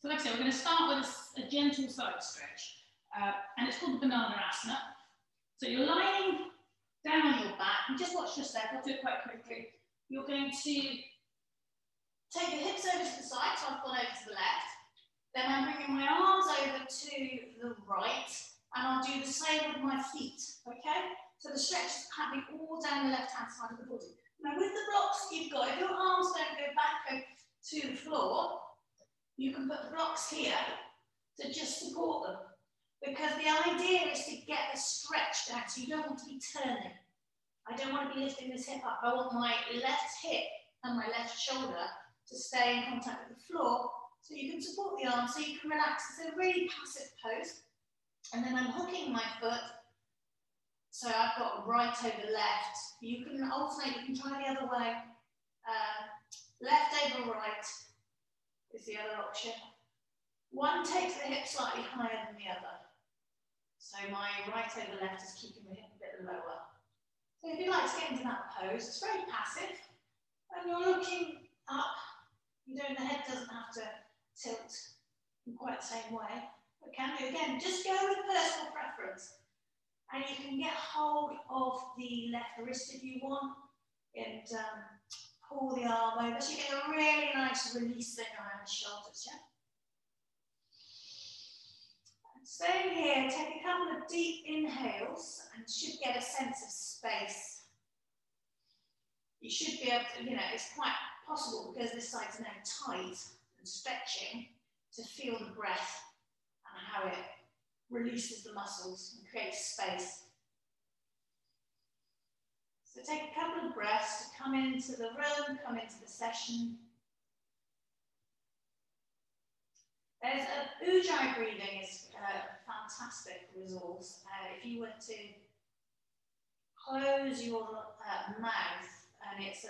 So like I said, we're going to start with a gentle side stretch, and it's called the banana asana. So you're lying down on your back, and just watch yourself, I'll do it quite quickly. You're going to take your hips over to the side, so I've gone over to the left. Then I'm bringing my arms over to the right, and I'll do the same with my feet, okay? So the stretch is happening all down the left-hand side of the body. Now with the blocks you've got, if your arms don't go back to the floor, you can put the blocks here to just support them. Because the idea is to get the stretch down, so you don't want to be turning. I don't want to be lifting this hip up. I want my left hip and my left shoulder to stay in contact with the floor, so you can support the arms, so you can relax. It's a really passive pose. And then I'm hooking my foot, so I've got right over left. You can alternate, you can try the other way. Left over right is the other option. One takes the hip slightly higher than the other. So my right over left is keeping the hip a bit lower. So if you'd like to get into that pose, it's very passive. When you're looking up, the head doesn't have to tilt in quite the same way. But can do, again, just go with personal preference. And you can get hold of the left wrist if you want, and pull the arm over, so you get a really nice release thing around the shoulders, yeah? Staying here, take a couple of deep inhales and should get a sense of space. You should be able to, it's quite possible because this side's now tight and stretching to feel the breath and how it releases the muscles and creates space. So take a couple of breaths to come into the room, come into the session. There's Ujjayi Greeting is a fantastic resource. If you were to close your mouth, and it's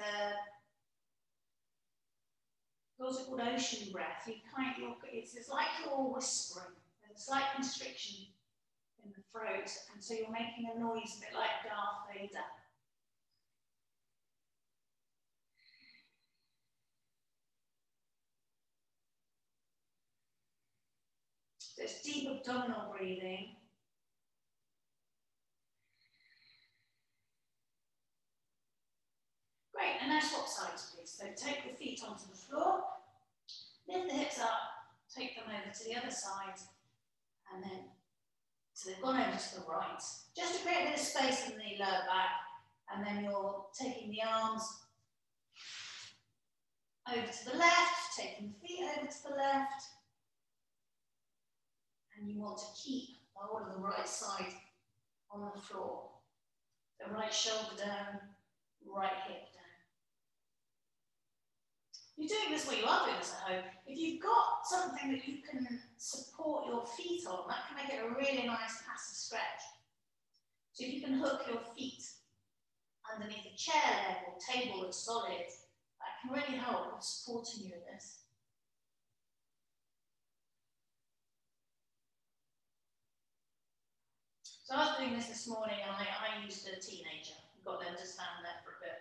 also called ocean breath. It's like you're whispering. There's a slight constriction in the throat, and so you're making a noise a bit like Darth Vader. So it's deep abdominal breathing. Great, and now swap sides, please. So take the feet onto the floor, lift the hips up, take them over to the other side, and then, so they've gone over to the right. Just to create a bit of space in the lower back, and then you're taking the arms over to the left, taking the feet over to the left, and you want to keep the whole of the right side on the floor. The right shoulder down, right hip down. You're doing this, you are doing this at home. If you've got something that you can support your feet on, that can make it a really nice passive stretch. So if you can hook your feet underneath a chair leg or table that's solid, that can really help with supporting you in this. So I was doing this morning, and I used a teenager. Got them to stand there for a bit.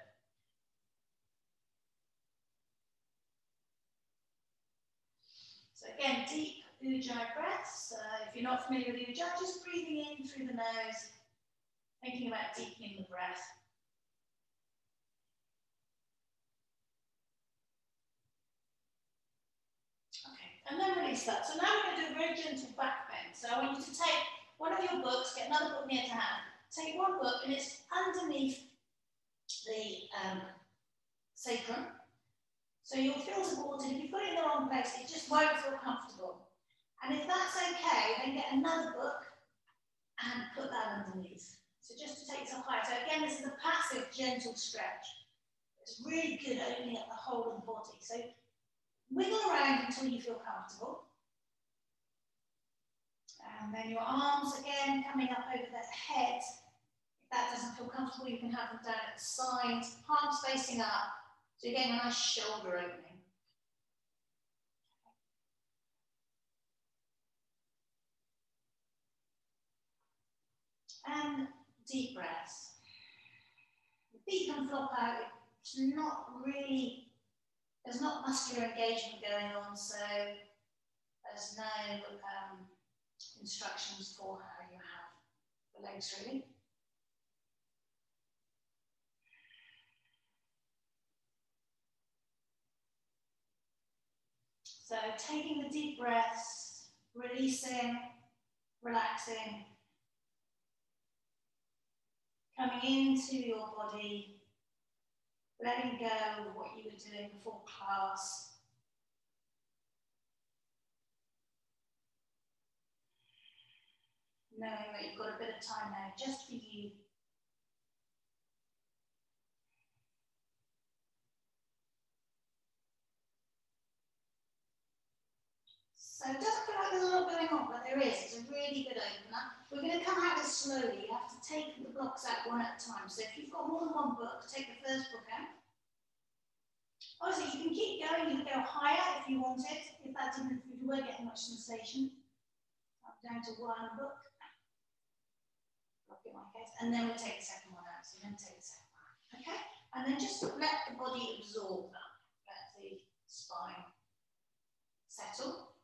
So again, deep Ujjayi breaths. If you're not familiar with Ujjayi, just breathing in through the nose, thinking about deepening the breath. Okay, and then release that. So now we're going to do a very gentle back bend. So I want you to take one of your books, get another book near to hand. Take one book, and it's underneath the sacrum. So you'll feel supported. If you put it in the wrong place, it just won't feel comfortable. And if that's okay, then get another book and put that underneath. So just to take yourself higher. So again, this is a passive, gentle stretch. It's really good at opening up the whole of the body. So wiggle around until you feel comfortable. And then your arms again coming up over the head. If that doesn't feel comfortable, you can have them down at the side, palms facing up. So again, a nice shoulder opening. And deep breaths. The feet can flop out. It's not really, there's not muscular engagement going on, so there's no instructions for how you have the legs really. So taking the deep breaths, releasing, relaxing, coming into your body, letting go of what you were doing before class. Knowing that you've got a bit of time now just for you. So it doesn't feel like there's a lot going on, but there is. It's a really good opener. We're going to come at this slowly. You have to take the blocks out one at a time. So if you've got more than one book, take the first book out. Obviously, you can keep going. You can go higher if you wanted. If you weren't getting much sensation, up down to one book. In my case, and then we'll take the second one out. So you're going to take the second one out. Okay? And then just let the body absorb that. Let the spine settle.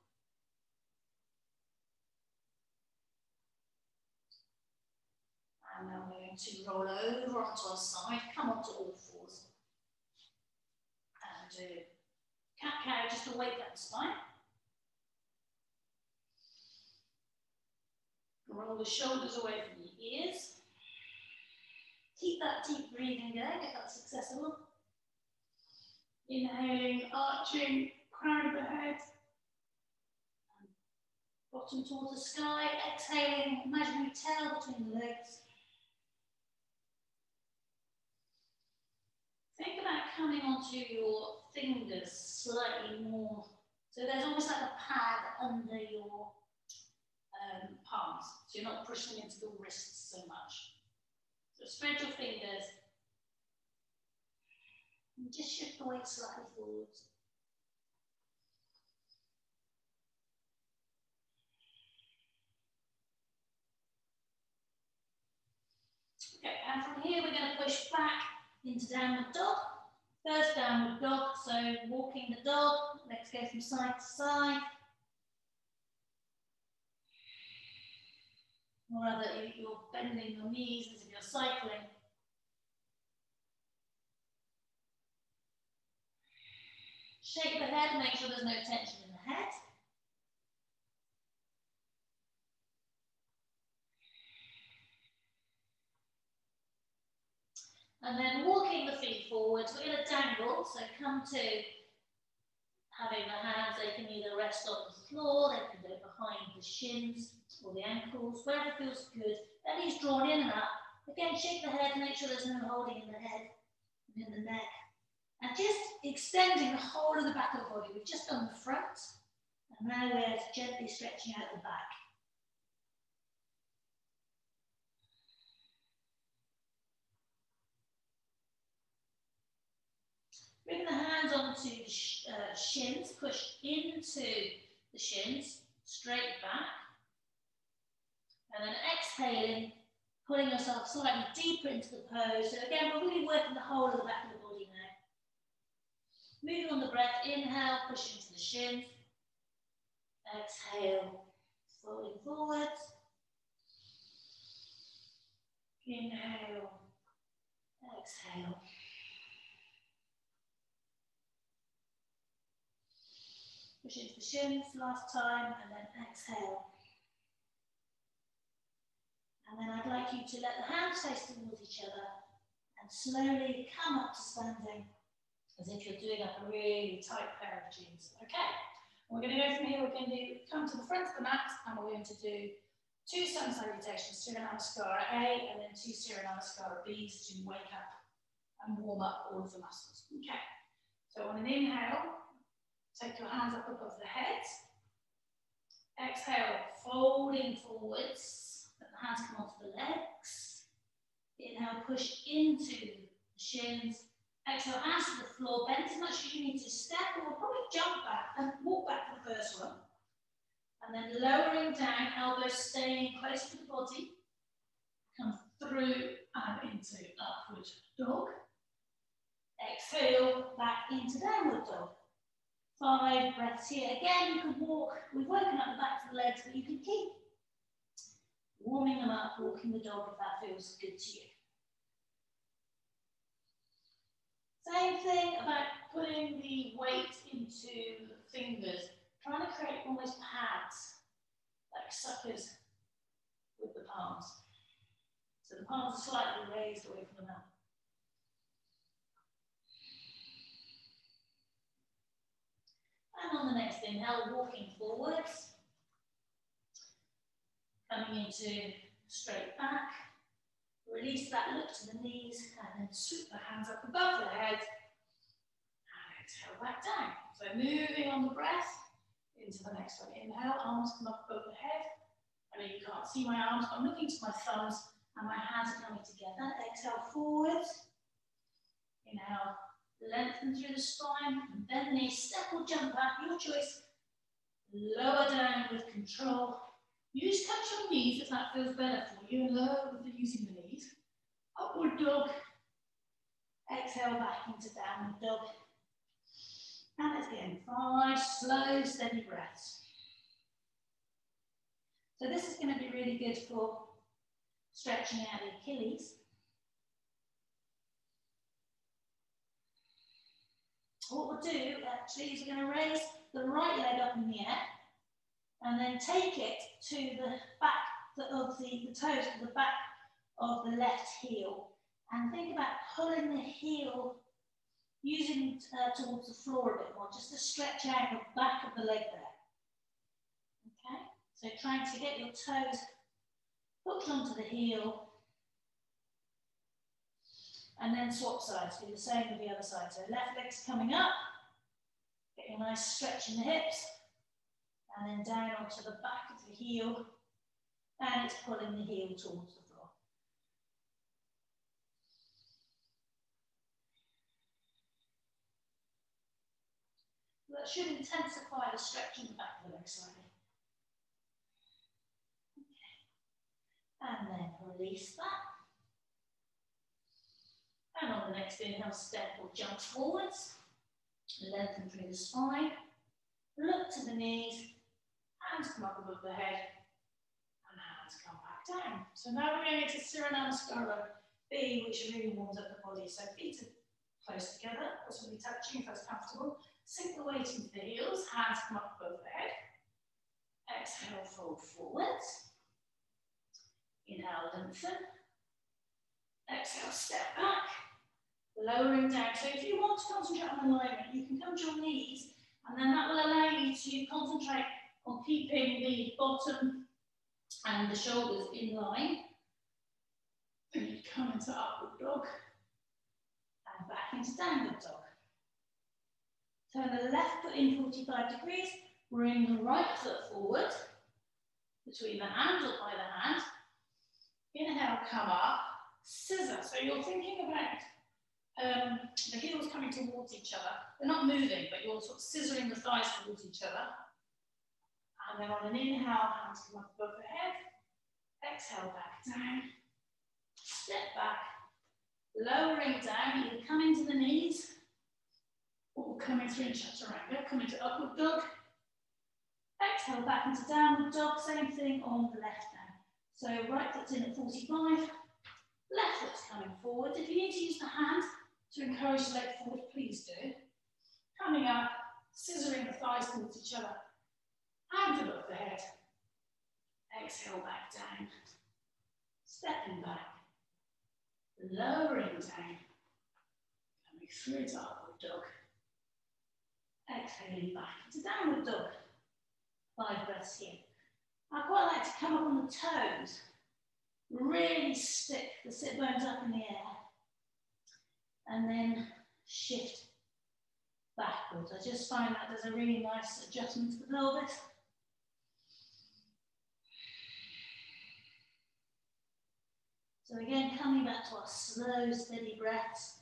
And then we're going to roll over onto our side, come onto all fours. And do cat-cow just to wake up the spine. Roll the shoulders away from the ears. Keep that deep breathing going if that's accessible. Inhaling, arching, crown of the head. And bottom towards the sky. Exhaling, imaginary tail between the legs. Think about coming onto your fingers slightly more. So there's almost like a pad under your palms. So you're not pushing into the wrists so much. So spread your fingers and just shift the weight slightly forwards. Okay, and from here we're going to push back into downward dog. First downward dog, so walking the dog, legs go from side to side. Or rather, you're bending your knees as if you're cycling. Shake the head, make sure there's no tension in the head. And then walking the feet forwards, we're going to dangle, so come to having the hands, they can either rest on the floor, they can go behind the shins or the ankles, wherever feels good. Belly's drawn in and up. Again, shake the head, make sure there's no holding in the head and in the neck. And just extending the whole of the back of the body. We've just done the front, and now we're gently stretching out the back. Bring the hands onto the shins, push into the shins, straight back. And then exhaling, pulling yourself slightly deeper into the pose. So again, we're really working the whole of the back of the body now. Moving on the breath, inhale, push into the shins. Exhale, folding forwards. Inhale, exhale. Push into the shins last time, and then exhale. And then I'd like you to let the hands face towards each other and slowly come up to standing as if you're doing up a really tight pair of jeans. Okay, we're going to go from here. We're going to come to the front of the mat and we're going to do 2 sun salutations, Surya Namaskara A and then 2 Surya Namaskara B's to wake up and warm up all of the muscles. Okay, so on an inhale, take your hands up above the head. Exhale, folding forwards. Let the hands come onto the legs. Inhale, push into the shins. Exhale, hands to the floor. Bend as much as you need to. Step or probably jump back and walk back to the first one. And then lowering down, elbows staying close to the body. Come through and into upward dog. Exhale, back into downward dog. 5 breaths here. Again, you can walk. We've woken up the back of the legs, but you can keep warming them up, walking the dog if that feels good to you. Same thing about putting the weight into the fingers, trying to create almost pads, like suckers with the palms. So the palms are slightly raised away from the mat. And on the next inhale, walking forwards, coming into straight back. Release that, look to the knees, and then swoop the hands up above the head. And exhale back down. So moving on the breath into the next one. Inhale, arms come up above the head. I know you can't see my arms, but I'm looking to my thumbs, and my hands are coming together. Exhale forwards. Inhale, lengthen through the spine, and bend the knees, step or jump back, your choice. Lower down with control. Use touch your knees if that feels better for you, and lower with using the knees. Upward dog. Exhale back into downward dog. And again, 5 slow, steady breaths. So this is going to be really good for stretching out the Achilles. What we'll do actually is we're going to raise the right leg up in the air and then take it to the back of the toes, to the back of the left heel. And think about pulling the heel, using towards the floor a bit more, just to stretch out the back of the leg there. Okay, so trying to get your toes hooked onto the heel. And then swap sides, do the same with the other side. So left leg's coming up, getting a nice stretch in the hips, and then down onto the back of the heel, and it's pulling the heel towards the floor. That should intensify the stretch in the back of the leg slightly. Okay. And then release that. And on the next inhale, step or jump forwards. Lengthen through the spine. Look to the knees. Hands come up above the head. And hands come back down. So now we're going into Surya Namaskara B, which really warms up the body. So feet are close together, possibly touching if that's comfortable. Sink the weight into the heels. Hands come up above the head. Exhale, fold forwards. Inhale, lengthen. Exhale, step back. Lowering down. So if you want to concentrate on alignment, you can come to your knees, and then that will allow you to concentrate on keeping the bottom and the shoulders in line. Then you come into upward dog and back into downward dog. Turn the left foot in 45 degrees, bring the right foot forward between the hands or by the hand. Inhale, come up, scissor. So you're thinking about the heels coming towards each other. They're not moving, but you're sort of scissoring the thighs towards each other. And then on an inhale, hands come up above the head. Exhale, back down. Step back. Lowering down, either coming to the knees or coming through in chaturanga. Coming to upward dog. Exhale, back into downward dog. Same thing on the left now. So right foot's in at 45. Left foot's coming forward. If you need to use the hand to encourage the leg forward, please do. Coming up, scissoring the thighs towards each other. Hands above the head. Exhale, back down. Stepping back. Lowering down. Coming through to upward dog. Exhaling back into downward dog. 5 breaths here. I quite like to come up on the toes. Really stick the sit bones up in the air. And then shift backwards. I just find that does a really nice adjustment to the pelvis. So again, coming back to our slow, steady breaths.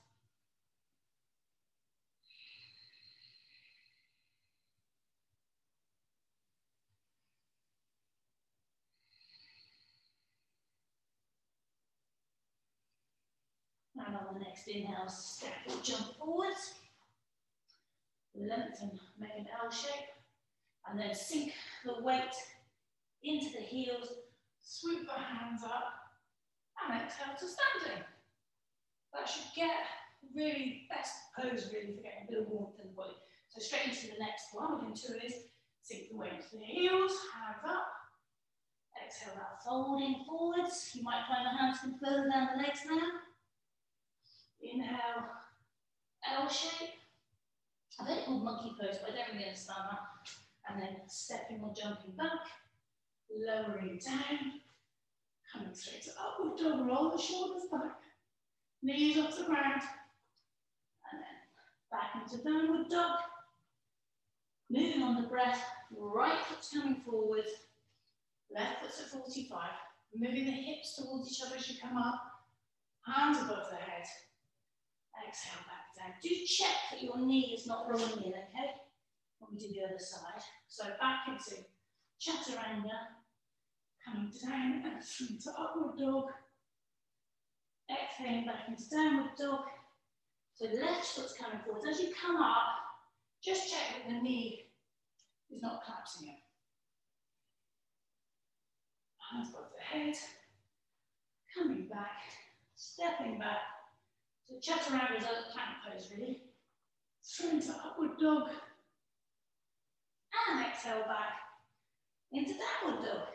And on the next inhale, step or jump forwards. Lengthen, make an L shape, and then sink the weight into the heels, swoop the hands up, and exhale to standing. That should get really best pose really for getting a bit of warmth in the body. So straight into the next one, we're doing 2 of these. Sink the weight into the heels, hands up. Exhale that, folding forwards. You might find the hands come further down the legs now. Inhale, L shape. I've heard it called monkey pose, but I don't really understand that. And then stepping or jumping back, lowering down, coming straight to upward dog, roll the shoulders back, knees off the ground, and then back into downward dog. Moving on the breath, right foot's coming forward, left foot's at 45, moving the hips towards each other as you come up, hands above the head. Exhale back down. Do check that your knee is not rolling in, okay? When we do the other side. So back into chaturanga, coming down and through to upward dog. Exhaling back into downward dog. So left foot's coming forward. As you come up, just check that the knee is not collapsing in. Hands above the head, coming back, stepping back. So chaturanga is a plank pose really. Through into upward dog. And exhale back into downward dog.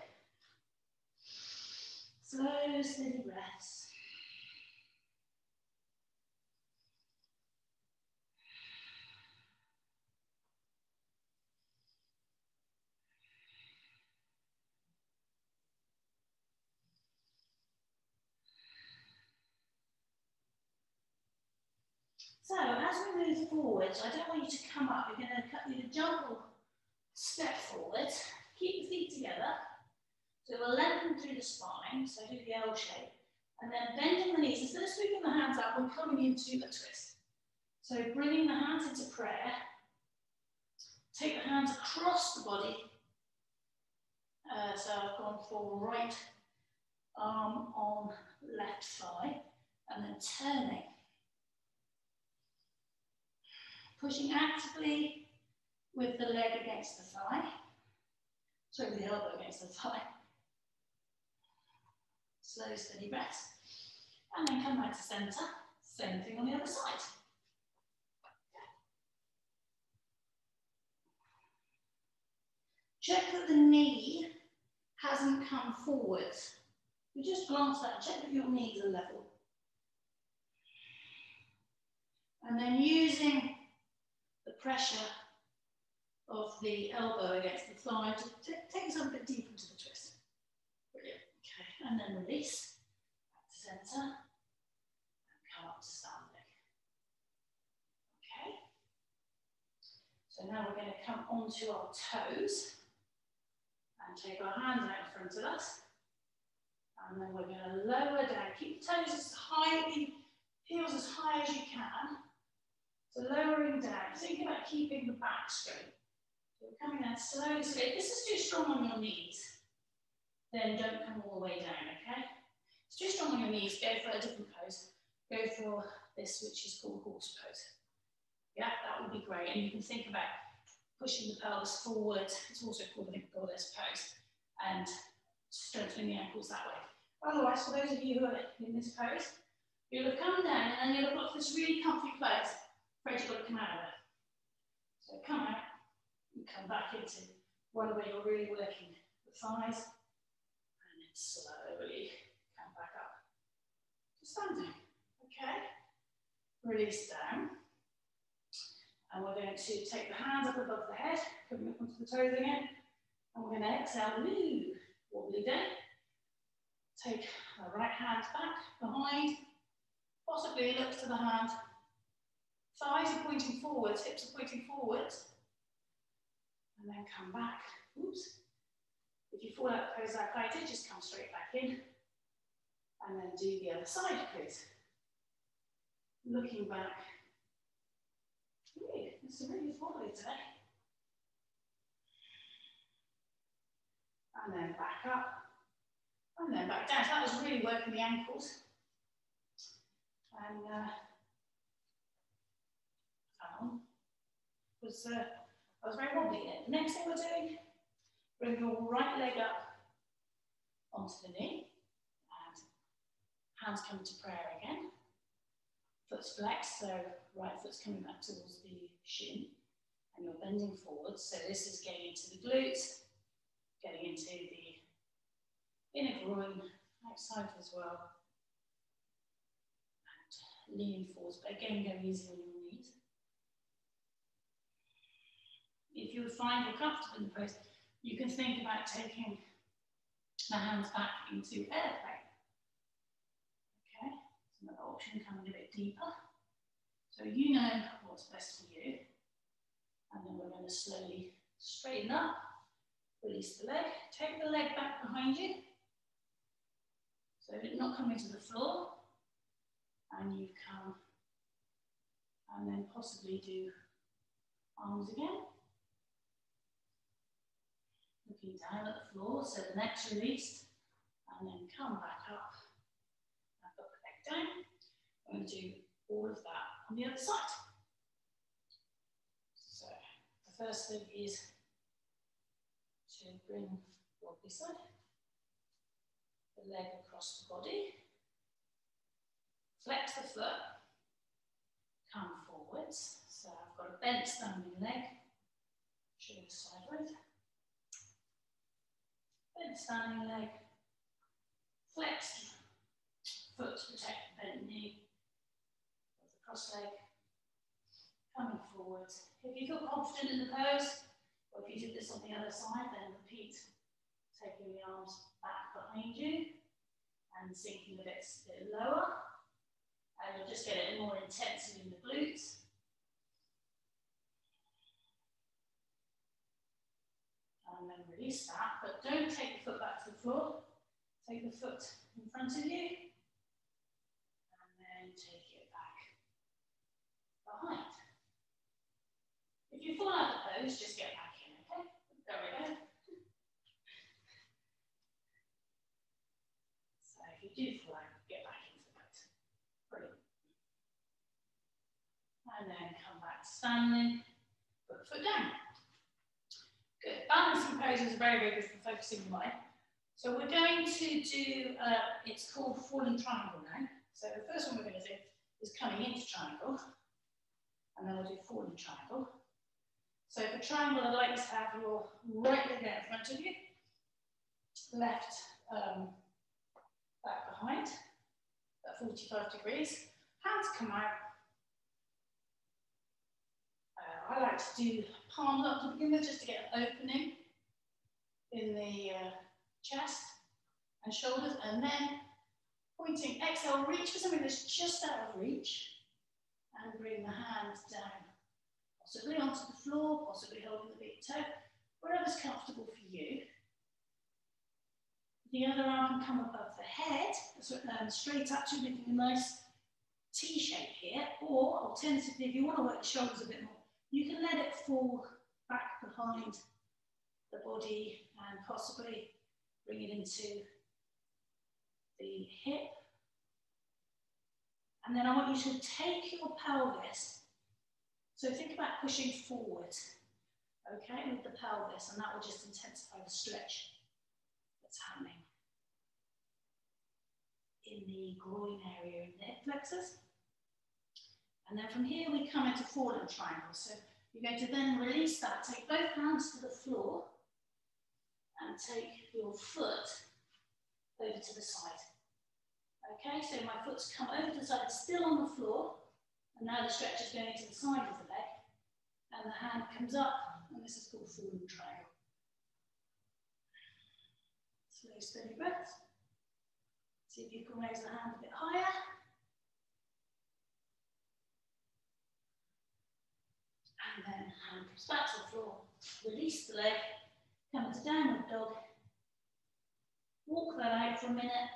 Slow, steady breaths. So as we move forwards, I don't want you to come up. You're going to jump or step forward. Keep the feet together. So we'll lengthen through the spine. So do the L shape. And then bending the knees. Instead of sweeping the hands up, we're coming into a twist. So bringing the hands into prayer. Take the hands across the body. So I've gone for right arm on left thigh. And then turning. Pushing actively with the leg against the thigh. Sorry, with the elbow against the thigh. Slow, steady breaths. And then come back to centre. Same thing on the other side. Check that the knee hasn't come forwards. You just glance that and check that your knees are level. And then using the pressure of the elbow against the thigh to take us a bit deeper into the twist. Brilliant. Okay, and then release. Back to centre. And come up to standing. Okay. So now we're going to come onto our toes. And take our hands out in front of us. And then we're going to lower down. Keep the toes as high, heels as high as you can. So lowering down, think about keeping the back straight. So we're coming down slowly. So if this is too strong on your knees, then don't come all the way down, okay? If it's too strong on your knees, go for a different pose. Go for this, which is called horse pose. Yeah, that would be great. And you can think about pushing the pelvis forward. It's also called the goddess pose. And strengthening the ankles that way. Otherwise, for those of you who are in this pose, you'll have come down and then you'll have got this really comfy place. Afraid you've got to come out of it. So come out and come back into one where you're really working the thighs and then slowly come back up to standing. Okay? Release down. And we're going to take the hands up above the head, coming up onto the toes again. And we're going to exhale, move, wobbly down. Take the right hand back, behind, possibly look to the hand. Thighs are pointing forwards, hips are pointing forwards. And then come back. Oops. If you fall out of pose like I did, just come straight back in. And then do the other side, please. Looking back. Ooh, it's really wobbly today. And then back up. And then back down. So that was really working the ankles. And was very wobbly there. The next thing we're doing, bring your right leg up onto the knee, and hands coming to prayer again. Foot's flexed, so right foot's coming back towards the shin, and you're bending forward. So this is getting into the glutes, getting into the inner groin, outside as well, and leaning forwards, but again, go easy on your knees. If you find you're comfortable in the pose, you can think about taking the hands back into airplane. Okay, it's another option, coming a bit deeper. So you know what's best for you. And then we're going to slowly straighten up, release the leg, take the leg back behind you. So not coming to the floor. And you come, and then possibly do arms again. Looking down at the floor, so the neck's released, and then come back up and put the leg down. I'm going to do all of that on the other side. So the first thing is to bring your side, the leg across the body, flex the foot, come forwards. So I've got a bent standing leg, shoulder sideways. Bent standing leg, flexed foot to protect the bent knee, with the cross leg, coming forwards. If you feel confident in the pose, or if you did this on the other side, then repeat, taking the arms back behind you and sinking a bit lower, and you'll just get it more intensely in the glutes. And then release that, but don't take the foot back to the floor. Take the foot in front of you, and then take it back behind. If you fall out of the pose, just get back in, okay? There we go. So if you do fall out, get back into the pose. Brilliant. And then come back standing, put the foot down. Good. Balancing poses are very, very good for focusing the mind. So we're going to do, it's called falling triangle now. So the first one we're going to do is coming into triangle, and then we'll do falling triangle. So for triangle, I'd like to have your right leg out in front of you, left back behind, at 45 degrees. Hands come out. I like to do palms up to begin with, just to get an opening in the chest and shoulders, and then pointing, exhale, reach for something that's just out of reach, and bring the hands down, possibly onto the floor, possibly holding the big toe, wherever's comfortable for you. The other arm can come above the head, straight up to making a nice T shape here, or alternatively, if you want to work the shoulders a bit more, you can let it fall back behind the body and possibly bring it into the hip. And then I want you to take your pelvis. So think about pushing forward, okay, with the pelvis, and that will just intensify the stretch that's happening in the groin area and the hip flexors. And then from here, we come into falling triangle. So you're going to then release that, take both hands to the floor, and take your foot over to the side. Okay, so my foot's come over to the side, it's still on the floor, and now the stretch is going to the side of the leg, and the hand comes up, and this is called falling triangle. Slow, steady breaths. See if you can raise the hand a bit higher. And then hand comes back to the floor, release the leg, come into downward dog, walk that out for a minute,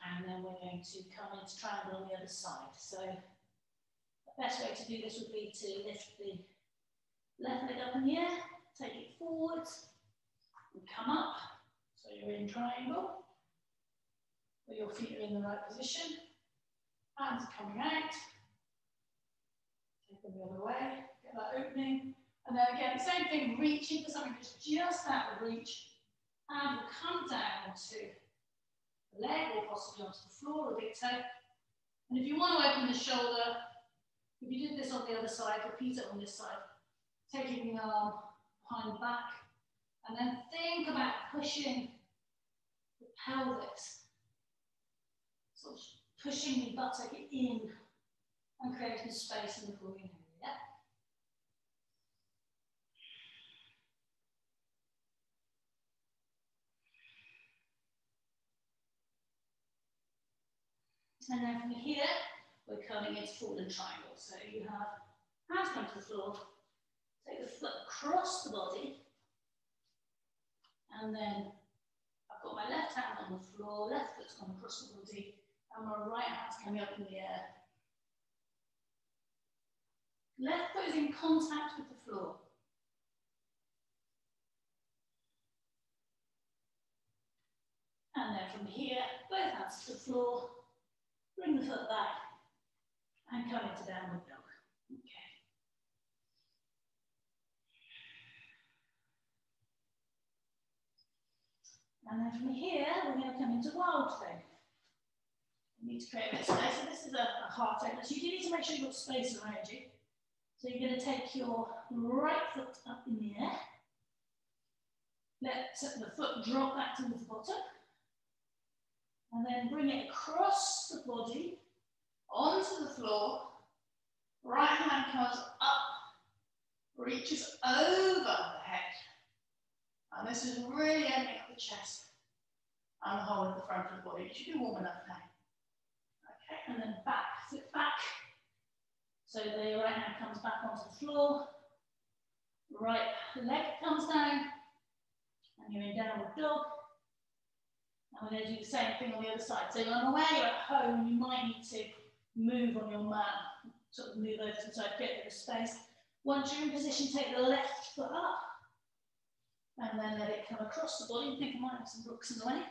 and then we're going to come into triangle on the other side. So the best way to do this would be to lift the left leg up in the air, take it forwards, and come up. So you're in triangle, where your feet are in the right position, hands are coming out, Take them the other way, get that opening. And then again, same thing, reaching for something that's just out of reach. And we'll come down to the leg or possibly onto the floor, the big toe. And if you want to open the shoulder, if you did this on the other side, repeat it on this side. Taking the arm behind the back. And then think about pushing the pelvis. Sort of pushing the buttock in and creating space in the groin area. And then from here, we're coming into fallen triangle. So you have hands come to the floor, take the foot across the body, and then I've got my left hand on the floor, left foot's gone across the body, and my right hand's coming up in the air. Left foot is in contact with the floor. And then from here, both hands to the floor, bring the foot back, and come into downward dog. Okay. And then from here, we're going to come into wild thing. You need to create a bit of space. So this is a heart opener. So you do need to make sure you've got space around you. So you're going to take your right foot up in the air. Let the foot drop back towards the bottom. And then bring it across the body, onto the floor. Right hand comes up, reaches over the head. And this is really opening up the chest and the whole of the front of the body. You should be warm enough now. Okay, and then back, flip back. So the right hand comes back onto the floor. Right leg comes down. And you're in downward dog. And we're going to do the same thing on the other side. So I'm aware you're at home, you might need to move on your mat, sort of move over to the side, get a bit of space. Once you're in position, take the left foot up. And then let it come across the body. I think I might have some books in the way.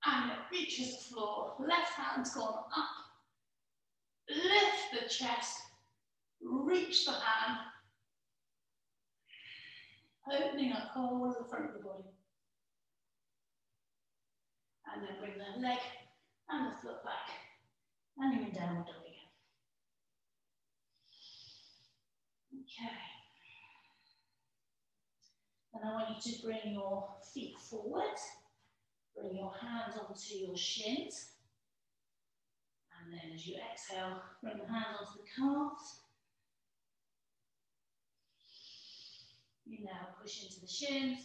And it reaches the floor. Left hand's gone up. Lift the chest. Reach the hand. Opening up whole of the front of the body. And then bring the leg and the foot back. And you're in downward dog again. Okay. And I want you to bring your feet forward. Bring your hands onto your shins. And then as you exhale, bring the hands onto the calves. You now push into the shins.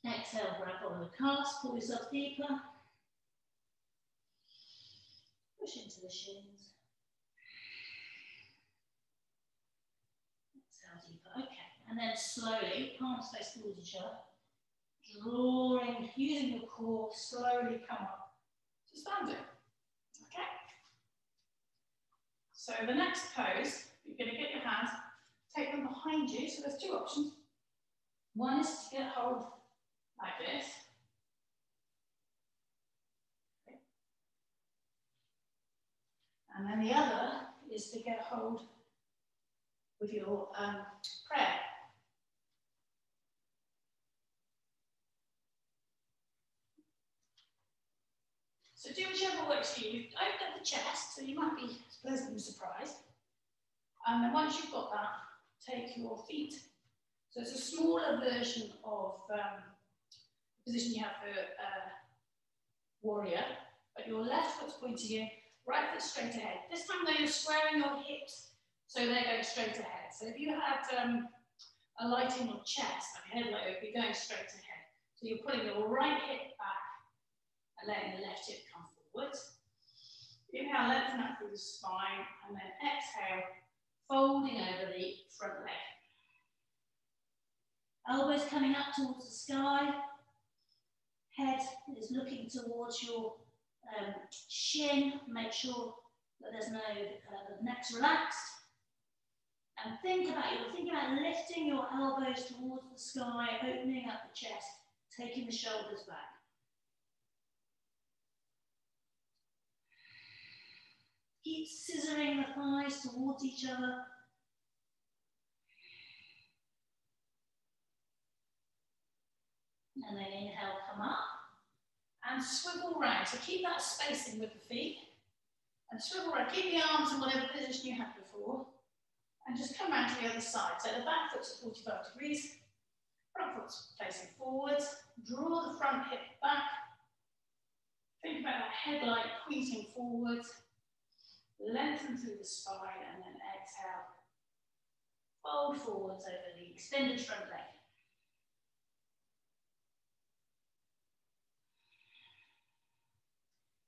Exhale, grab on the calves, pull yourself deeper. Push into the shins. Exhale deeper. Okay. And then slowly, palms face towards each other. Drawing, using your core, slowly come up to standing. Okay? So the next pose, you're going to get your hands, take them behind you. So there's two options. One is to get hold like this. Okay. And then the other is to get hold with your prayer. So do whichever works for you. You've opened up the chest, so you might be pleasantly surprised. And then once you've got that, take your feet. So it's a smaller version of the position you have for warrior, but your left foot's pointing in, right foot straight ahead. This time though, you're squaring your hips, so they're going straight ahead. So if you had a light in your chest, like a head low, you're going straight ahead. So you're putting your right hip back and letting the left hip come forward. Inhale, lengthen out through the spine, and then exhale, folding over the front leg. Elbows coming up towards the sky. Head is looking towards your shin. Make sure that there's no the neck's relaxed. And think about lifting your elbows towards the sky, opening up the chest, taking the shoulders back. keep scissoring the thighs towards each other. And then inhale, come up. And swivel round. So keep that spacing with the feet. And swivel round. Keep the arms in whatever position you had before. And just come round to the other side. So the back foot's at 45 degrees. Front foot's facing forwards. Draw the front hip back. Think about that head light pointing forwards. Lengthen through the spine and then exhale. Fold forwards over the extended front leg.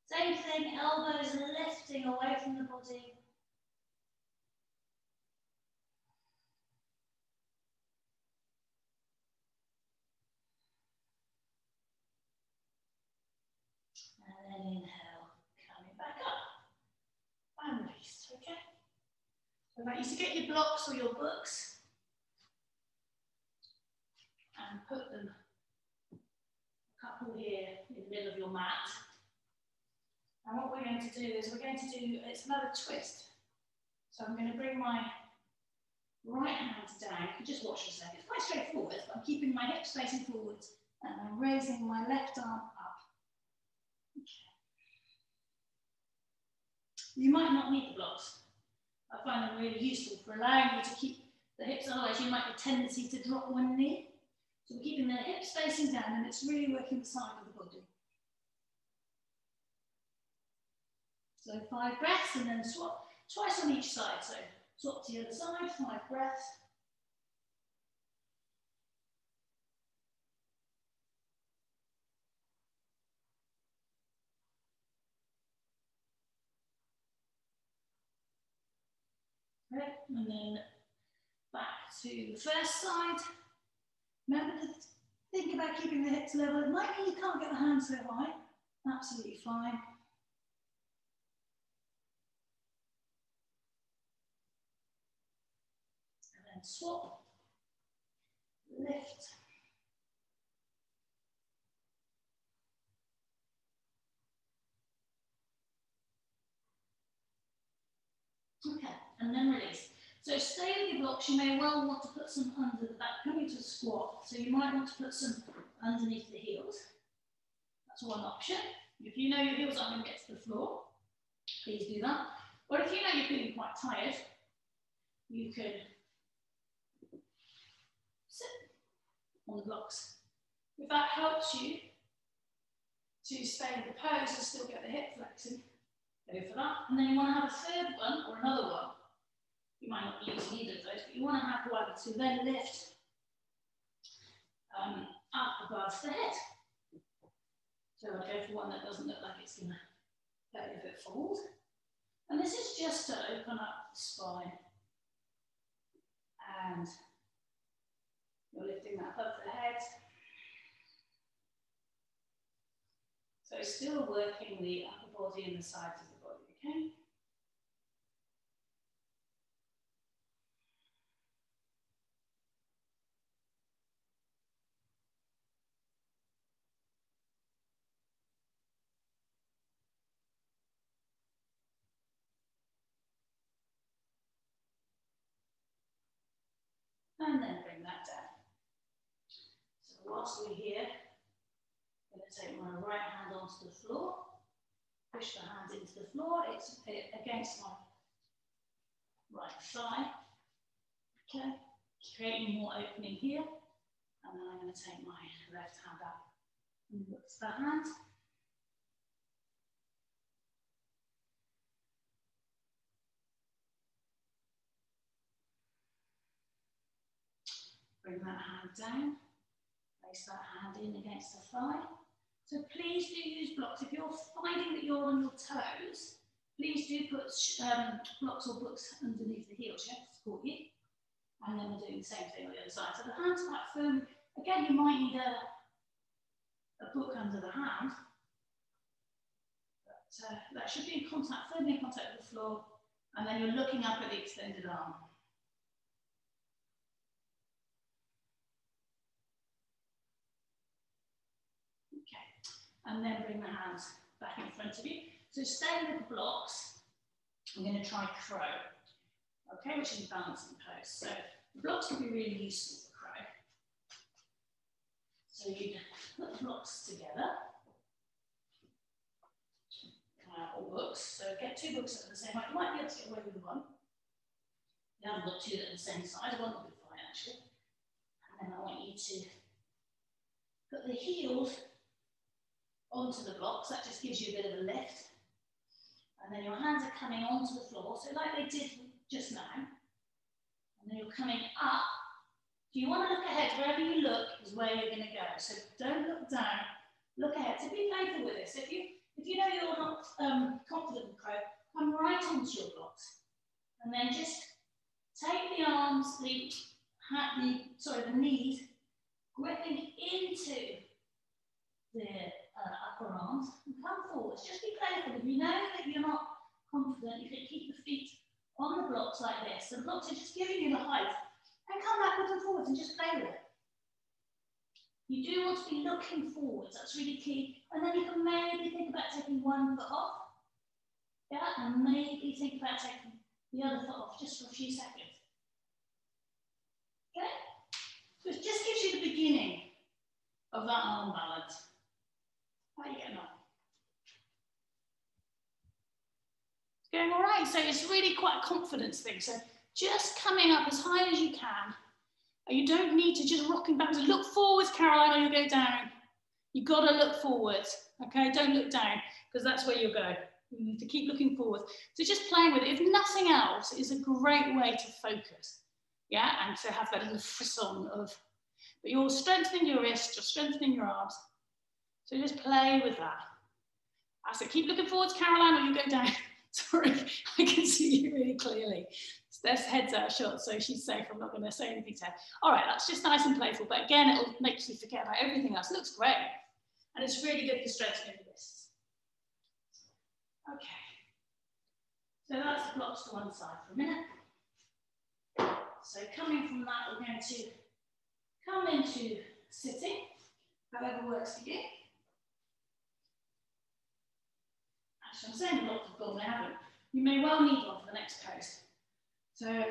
Same thing, elbows lifting away from the body. And then inhale, coming back up. And release, okay? So I want you to get your blocks or your books and put them, a couple here in the middle of your mat. And what we're going to do is it's another twist. So I'm going to bring my right hand down. You can just watch a second. It's quite straightforward, but I'm keeping my hips facing forwards and I'm raising my left arm up. Okay. You might not need the blocks. I find them really useful for allowing you to keep the hips, otherwise you might have a tendency to drop one knee. So we're keeping the hips facing down and it's really working the side of the body. So 5 breaths and then swap twice on each side. So swap to the other side, 5 breaths. Right, and then back to the first side. Remember to think about keeping the hips level. It might mean you can't get the hands so high. Absolutely fine. And swap, lift. Okay, and then release. So stay with your blocks. You may well want to put some under the back, coming to a squat. So you might want to put some underneath the heels. That's one option. If you know your heels aren't going to get to the floor, please do that. Or if you know you're feeling quite tired, you could sit on the blocks. If that helps you to stay in the pose and still get the hip flexing, go for that. And then you want to have a third one or another one. You might not be using either of those, but you want to have one to then lift up above the head. So I'd go for one that doesn't look like it's going to go a bit forward. And this is just to open up the spine. And you're lifting that above the head. So still working the upper body and the sides of the body, okay? And then bring that down. So whilst we're here, I'm going to take my right hand onto the floor, push the hands into the floor, it's against my right thigh. Okay, creating more opening here. And then I'm going to take my left hand up and look to that hand. Bring that hand down, place that hand in against the thigh. So please do use blocks. If you're finding that you're on your toes, please do put blocks or books underneath the heels, yeah, to support you. And then we're doing the same thing on the other side. So the hand's quite firm. Again, you might need a book under the hand. But that should be in contact, firmly in contact with the floor. And then you're looking up at the extended arm. And then bring the hands back in front of you. So stay with the blocks. I'm going to try crow, okay, which is balancing pose. So the blocks can be really useful for crow. So you put the blocks together, or books. So get two books that are the same height. You might be able to get away with one. You haven't got two that are the same size. One will be fine, actually. And then I want you to put the heels onto the blocks. That just gives you a bit of a lift. And then your hands are coming onto the floor, so like they did just now. And then you're coming up. Do you want to look ahead? Wherever you look is where you're going to go. So don't look down, look ahead. So be playful with this. If you know you're not confident in crow, come right onto your blocks. And then just take the arms, the knees, gripping into the upper arms and come forwards. Just be playful. If you know that you're not confident, you can keep the feet on the blocks like this. The blocks are just giving you the height. And come backwards and forwards and just play with it. You do want to be looking forwards. That's really key. And then you can maybe think about taking one foot off. Yeah, and maybe think about taking the other foot off just for a few seconds. Okay? So it just gives you the beginning of that arm balance. How are you getting on? Going all right. So it's really quite a confidence thing. So just coming up as high as you can. You don't need to just rocking backwards. Look forwards, Caroline, or you'll go down. You've got to look forwards, okay? Don't look down, because that's where you'll go. You need to keep looking forwards. So just playing with it, if nothing else, is a great way to focus, yeah? And to have that little frisson of, but you're strengthening your wrists, you're strengthening your arms. So just play with that. I said, keep looking forwards, Caroline, or you go down. Sorry, I can see you really clearly. Steph's head's out of shot, so she's safe. I'm not going to say anything to her. All right, that's just nice and playful, but again, it'll make you forget about everything else. It looks great, and it's really good for strengthening the wrists. Okay, so that's the blocks to one side for a minute. So coming from that, we're going to come into sitting, however works for you. Actually, I'm saying the blocks have gone, they haven't. You may well need one for the next pose. So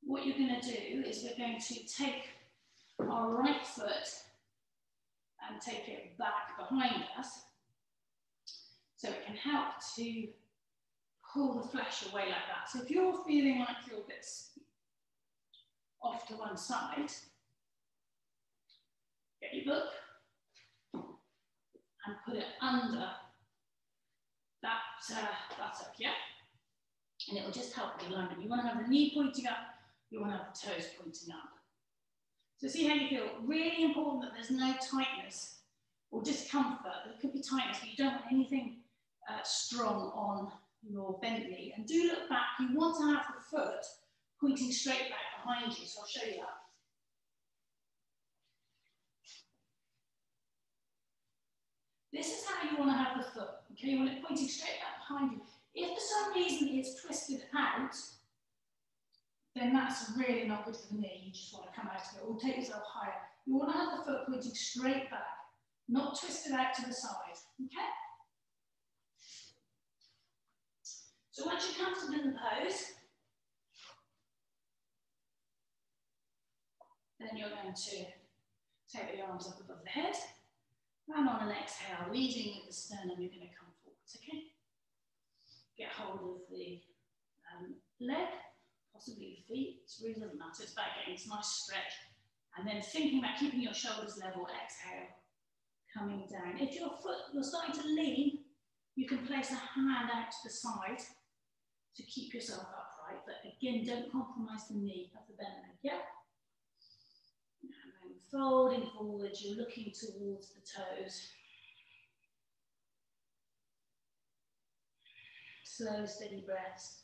what you're going to do is we're going to take our right foot and take it back behind us so it can help to pull the flesh away like that. So if you're feeling like you're a bit off to one side, get your book and put it under that buttock, yeah? And it will just help with alignment. You want to have the knee pointing up, you want to have the toes pointing up. So see how you feel. Really important that there's no tightness or discomfort. There could be tightness, but you don't want anything strong on your bent knee. And do look back. You want to have the foot pointing straight back behind you. So I'll show you that. This is how you want to have the foot. Okay, you want it pointing straight back behind you. If for some reason it's twisted out, then that's really not good for the knee. You just want to come out of it or take yourself higher. You want to have the foot pointing straight back, not twisted out to the side, okay? So once you're comfortable in the pose, then you're going to take the arms up above the head, and on an exhale, leading with the sternum, you're going to come forwards, okay? Get hold of the leg, possibly the feet. It really doesn't matter. It's about getting this nice stretch. And then thinking about keeping your shoulders level, exhale, coming down. If your foot, you're starting to lean, you can place a hand out to the side to keep yourself upright. But again, don't compromise the knee of the bent leg, yeah? And then folding forward, you're looking towards the toes. Slow, steady breaths.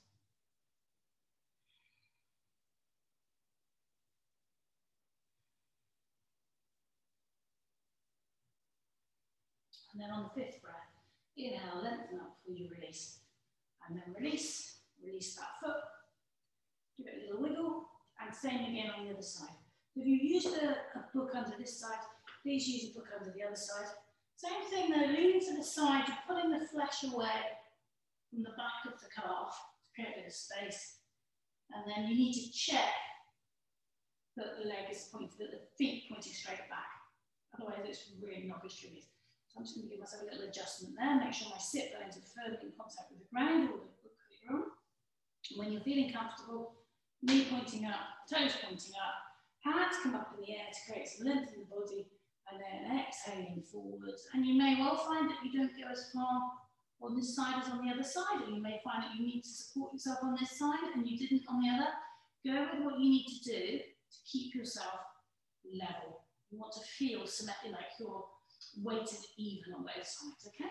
And then on the fifth breath, inhale, lengthen up before you release. And then release, release that foot. Give it a little wiggle. And same again on the other side. If you used a book under this side, please use a book under the other side. Same thing though, leaning to the side, you're pulling the flesh away. from the back of the calf to create a bit of space. And then you need to check that the leg is pointed, that the feet pointing straight back. Otherwise, it's really knobbish trees. So I'm just going to give myself a little adjustment there, make sure my sit bones are firmly in contact with the ground or the clear on. And when you're feeling comfortable, knee pointing up, toes pointing up, hands come up in the air to create some length in the body, and then exhaling forwards. And you may well find that you don't go as far on this side as on the other side, or you may find that you need to support yourself on this side and you didn't on the other. Go with what you need to do to keep yourself level. You want to feel like you're weighted even on both sides, okay?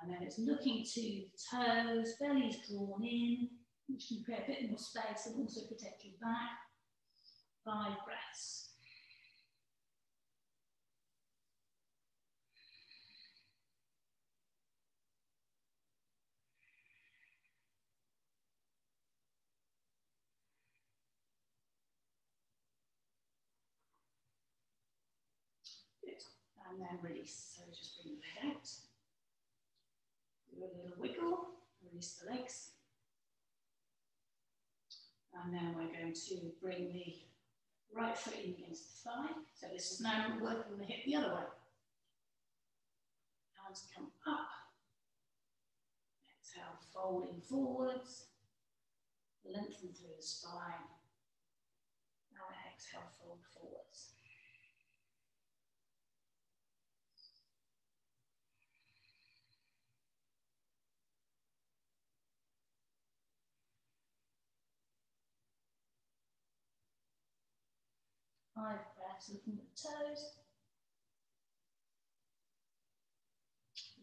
And then it's looking to the toes, belly's drawn in, which can create a bit more space and also protect your back. 5 breaths. Good. And then release. So just bring the leg out. Do a little wiggle, release the legs. And then we're going to bring the right foot in against the thigh. So this is now working the hip the other way. Hands come up. Exhale, folding forwards. Lengthen through the spine. Now exhale, fold forwards. Five breaths, looking at the toes.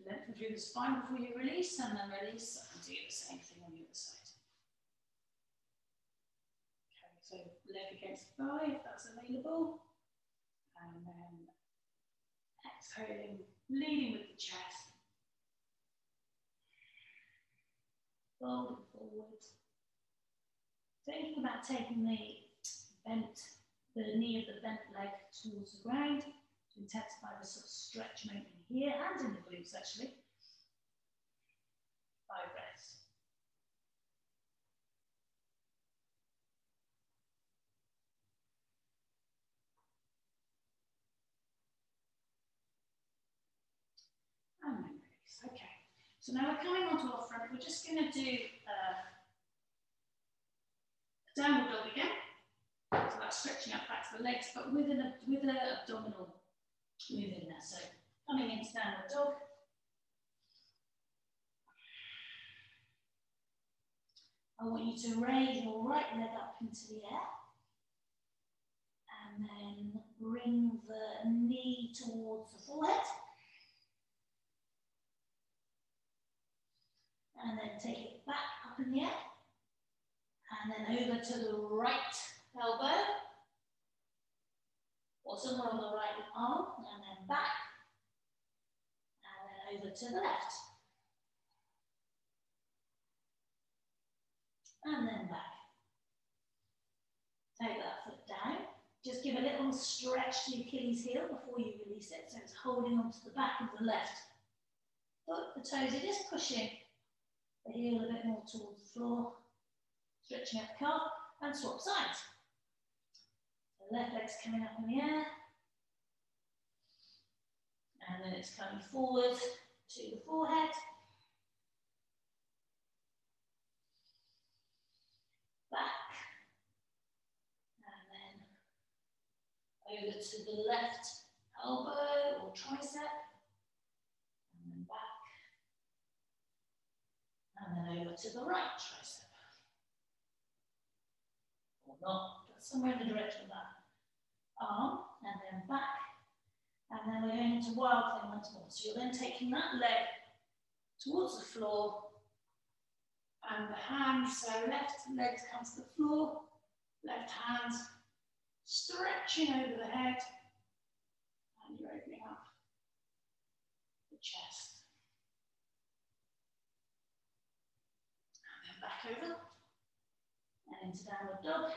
Lengthen through the spine before you release, and then release, and do the same thing on the other side. Okay, so leg against the thigh, if that's available. And then exhaling, leading with the chest. Folding forward. Thinking about taking the knee of the bent leg towards the ground to intensify the sort of stretch and opening here and in the glutes actually. 5 breaths. And then release. Okay. So now we're coming onto our front. We're just going to do a downward dog again. So that's stretching out back to the legs, but with an abdominal move in there. So coming into downward dog. I want you to raise your right leg up into the air. And then bring the knee towards the forehead. And then take it back up in the air. And then over to the right elbow. Or somewhere on the right arm. And then back. And then over to the left. And then back. Take that foot down. Just give a little stretch to the Achilles heel before you release it. So it's holding onto the back of the left foot. The toes are just pushing the heel a bit more towards the floor. Stretching out the calf and swap sides. The left leg's coming up in the air. And then it's coming forward to the forehead. Back. And then over to the left elbow or tricep. And then back. And then over to the right tricep. Or not, but somewhere in the direction of that arm. And then back. And then we're going into wild thing once more. So you're then taking that leg towards the floor. And the hands, so left legs come to the floor. Left hands stretching over the head. And you're opening up the chest. And then back over. And into downward dog.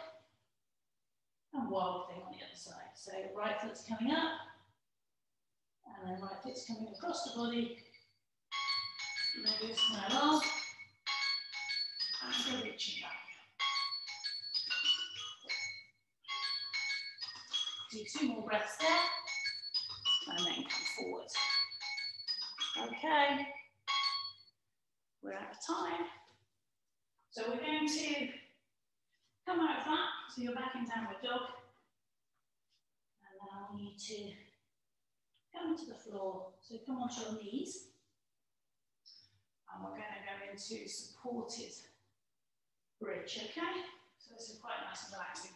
And wild thing on the other side. So right foot's coming up. And then right foot's coming across the body. Maybe smile along. And go reaching back. Do 2 more breaths there. And then come forward. Okay. We're out of time. So we're going to come out of that. So you're back in downward dog. And then I want you to come to the floor. So come onto your knees. And we're going to go into supported bridge, okay? So this is quite nice and relaxing.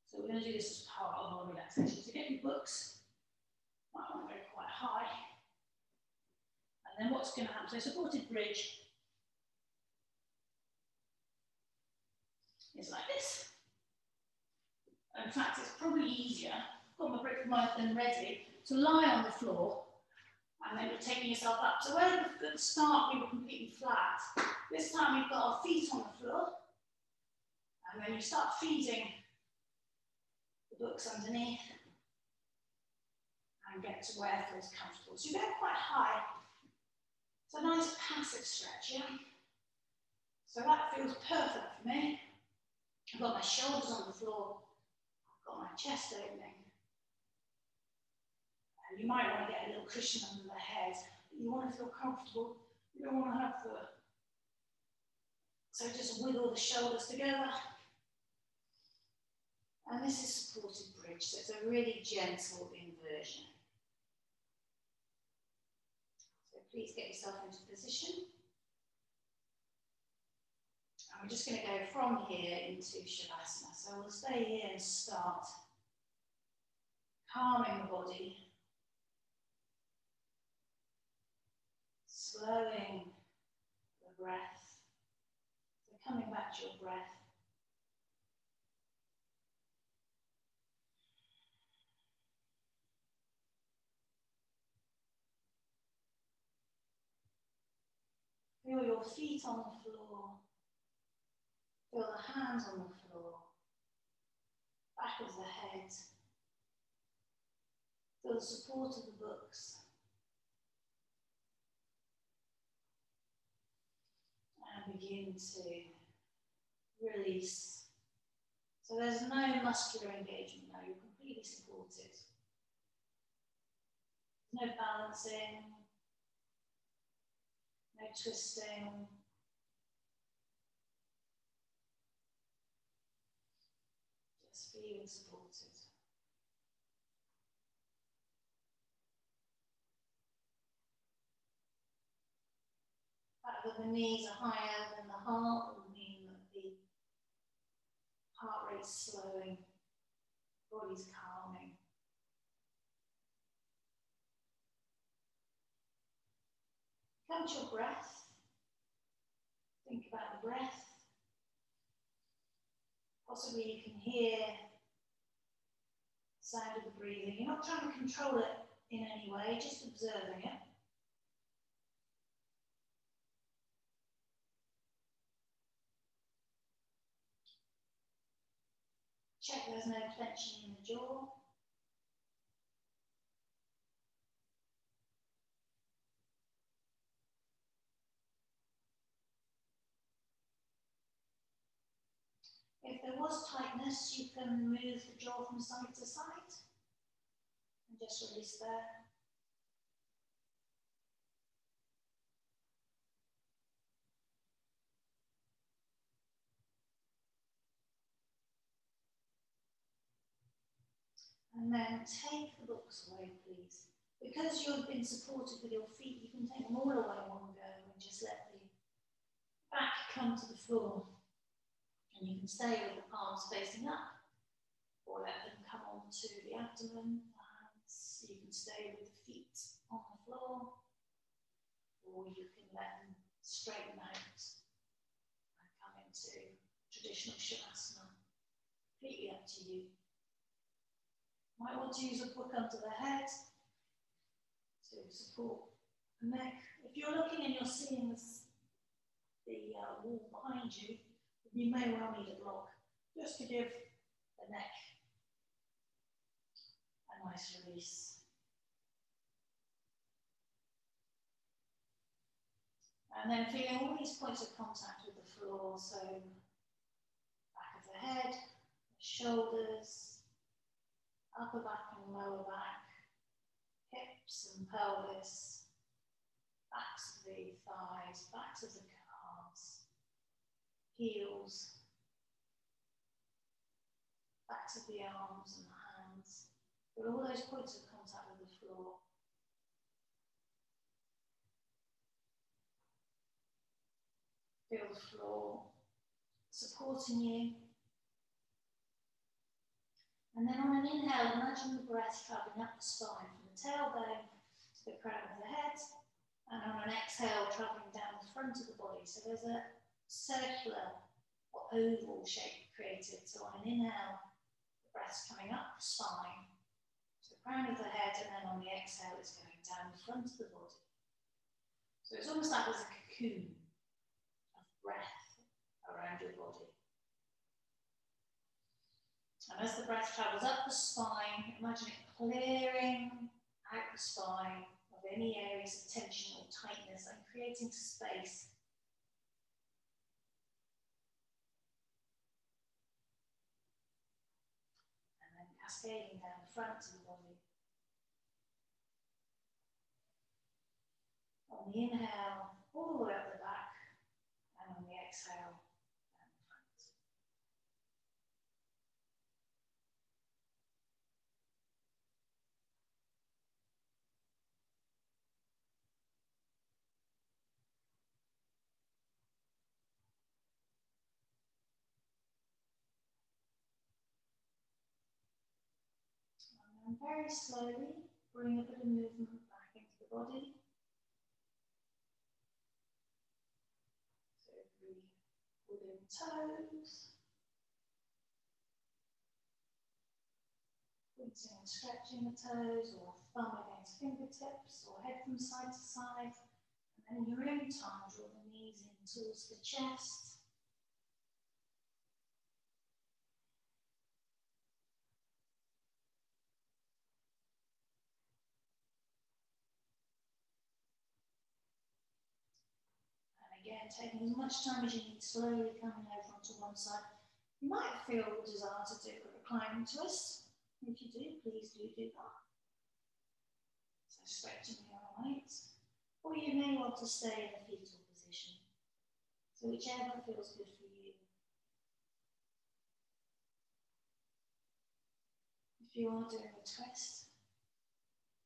So we're going to do this as part of our relaxation. So get your books. Might want to go quite high. And then what's going to happen? So supported bridge is like this. In fact, it's probably easier, I've got my brick than ready, to lie on the floor and then you're taking yourself up. So where at the start we were completely flat, this time we've got our feet on the floor and then you start feeding the books underneath and get to where it feels comfortable. So you're going quite high. It's a nice passive stretch, yeah? So that feels perfect for me. I've got my shoulders on the floor, I've got my chest opening. And you might want to get a little cushion under the head, but you want to feel comfortable. You don't want to have the... So just wiggle the shoulders together. And this is supported bridge, so it's a really gentle inversion. So please get yourself into position. And we're just going to go from here into Shavasana. So we'll stay here and start calming the body, slowing the breath, so coming back to your breath. Feel your feet on the floor. Feel the hands on the floor. Back of the head. Feel the support of the books. And begin to release. So there's no muscular engagement now. You're completely supported. There's no balancing. No twisting. Just feeling supported. The fact that the knees are higher than the heart will mean that the heart rate's slowing, body's calming. Come to your breath. Think about the breath. Possibly you can hear the sound of the breathing. You're not trying to control it in any way, just observing it. Check there's no tension in the jaw. If there was tightness, you can move the jaw from side to side and just release there. And then take the books away, please. Because you've been supported with your feet, you can take them all away in one go and just let the back come to the floor. And you can stay with the palms facing up, or let them come onto the abdomen, the hands. You can stay with the feet on the floor, or you can let them straighten out and come into traditional Shavasana. Completely up to you. Might want to use a book under the head to support the neck. If you're looking and you're seeing the wall behind you, you may well need a block just to give the neck a nice release. And then feeling all these points of contact with the floor, so back of the head, the shoulders, upper back and lower back, hips and pelvis, backs of the thighs, backs of the calves, heels, backs of the arms and the hands. But all those points of contact with the floor. Feel the floor supporting you. And then on an inhale, imagine the breath travelling up the spine from the tailbone to the crown of the head. And on an exhale, travelling down the front of the body. So there's a circular or oval shape created. So on an inhale, the breath's coming up the spine to the crown of the head. And then on the exhale, it's going down the front of the body. So it's almost like there's a cocoon breath around your body. And as the breath travels up the spine, imagine it clearing out the spine of any areas of tension or tightness and creating space. And then cascading down the front of the body. On the inhale, all the way up the back. And on the exhale, down the front. And then very slowly, bring a bit of movement back into the body. Within toes, pointing and stretching the toes, or thumb against fingertips, or head from side to side. And then in your own time, draw the knees in towards the chest. Again, taking as much time as you need, slowly coming over onto one side. You might feel the desire to do a reclining twist. If you do, please do that. So stretching the arm out. Or you may want to stay in a fetal position. So whichever feels good for you. If you are doing a twist,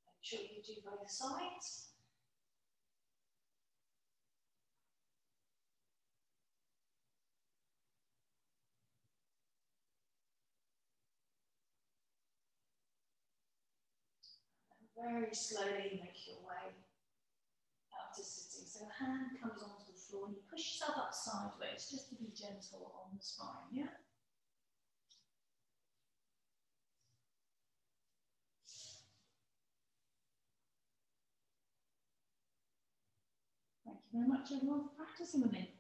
make sure you do both sides. Very slowly make your way up to sitting. So the hand comes onto the floor and you push yourself up sideways just to be gentle on the spine, yeah? Thank you very much everyone for practicing with me.